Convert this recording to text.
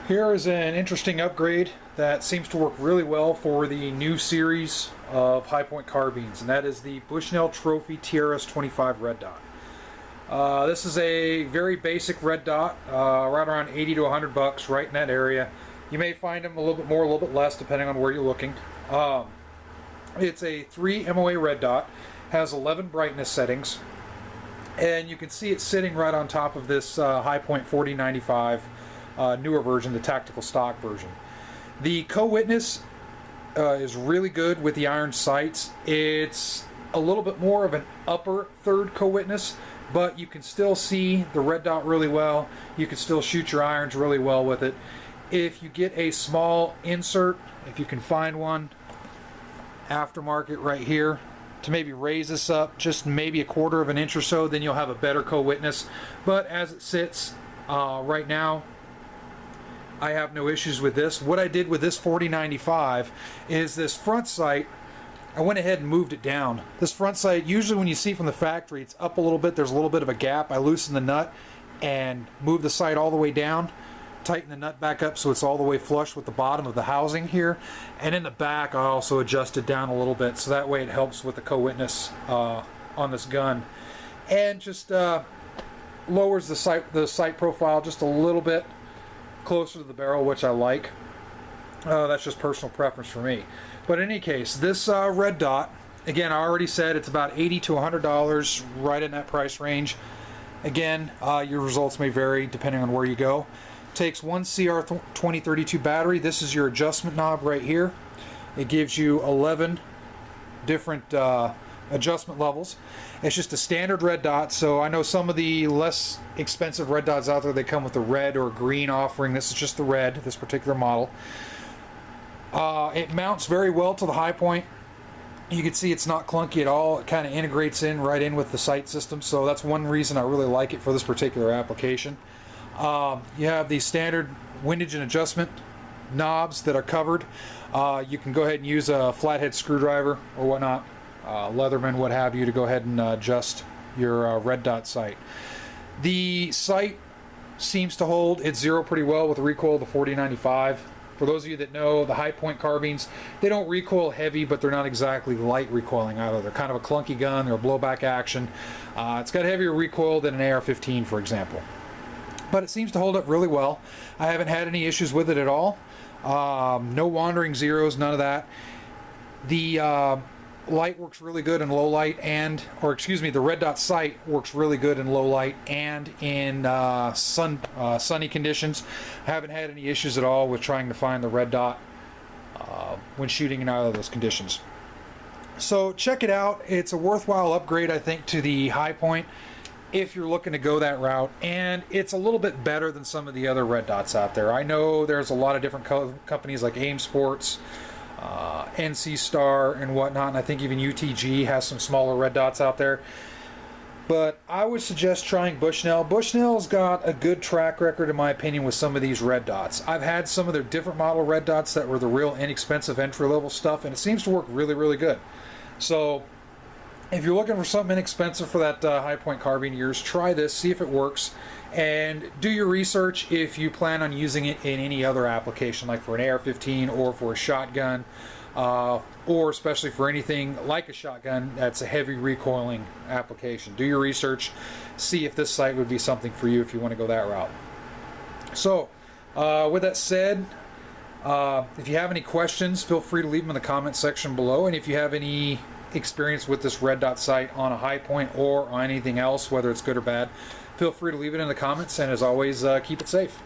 Here is an interesting upgrade that seems to work really well for the new series of high-point carbines, and that is the Bushnell Trophy TRS-25 red dot. This is a very basic red dot, right around 80 to 100 bucks, right in that area. You may find them a little bit more, a little bit less, depending on where you're looking. It's a 3 MOA red dot, has 11 brightness settings, and you can see it sitting right on top of this Hi-Point 4095 newer version, the tactical stock version. The co-witness is really good with the iron sights. It's a little bit more of an upper third co-witness, but you can still see the red dot really well. You can still shoot your irons really well with it. If you get a small insert, if you can find one aftermarket right here, to maybe raise this up just maybe a quarter of an inch or so, then you'll have a better co-witness. But as it sits right now, I have no issues with this. What I did with this 4095 is this front sight, I went ahead and moved it down. This front sight, usually when you see from the factory, it's up a little bit, there's a little bit of a gap. I loosened the nut and moved the sight all the way down, tighten the nut back up so it's all the way flush with the bottom of the housing here. And in the back, I also adjusted down a little bit, so that way it helps with the co-witness on this gun. And just lowers the sight profile just a little bit closer to the barrel, which I like. That's just personal preference for me. But in any case, this red dot, again, I already said it's about $80 to $100, right in that price range. Again, your results may vary depending on where you go. Takes one CR2032 battery. This is your adjustment knob right here. It gives you 11 different adjustment levels. It's just a standard red dot, so I know some of the less expensive red dots out there, they come with a red or green offering. This is just the red, this particular model. It mounts very well to the Hi-Point. You can see it's not clunky at all. It kind of integrates right in with the sight system, so that's one reason I really like it for this particular application. You have the standard windage and adjustment knobs that are covered. You can go ahead and use a flathead screwdriver or whatnot, Leatherman, what have you, to go ahead and adjust your red dot sight. The sight seems to hold its zero pretty well with the recoil of the 4095. For those of you that know, the Hi-Point carbines, they don't recoil heavy, but they're not exactly light recoiling either. They're kind of a clunky gun. They're a blowback action. It's got heavier recoil than an AR-15, for example. But it seems to hold up really well. I haven't had any issues with it at all. No wandering zeros, none of that. The light works really good in low light, the red dot sight works really good in low light and in sunny conditions. I haven't had any issues at all with trying to find the red dot when shooting in either of those conditions. So check it out. It's a worthwhile upgrade, I think, to the Hi-Point if you're looking to go that route, and it's a little bit better than some of the other red dots out there. I know there's a lot of different companies like AIM Sports, NC Star and whatnot, and I think even UTG has some smaller red dots out there. But I would suggest trying Bushnell. Bushnell's got a good track record, in my opinion, with some of these red dots. I've had some of their different model red dots that were the real inexpensive entry-level stuff, and it seems to work really, really good. So if you're looking for something inexpensive for that Hi-Point carbine of yours, try this, see if it works, and do your research if you plan on using it in any other application, like for an AR-15 or for a shotgun, or especially for anything like a shotgun that's a heavy recoiling application. Do your research, see if this sight would be something for you if you want to go that route. So, with that said, if you have any questions, feel free to leave them in the comment section below, and if you have any experience with this red dot sight on a Hi-Point or on anything else, whether it's good or bad, feel free to leave it in the comments, and as always, keep it safe.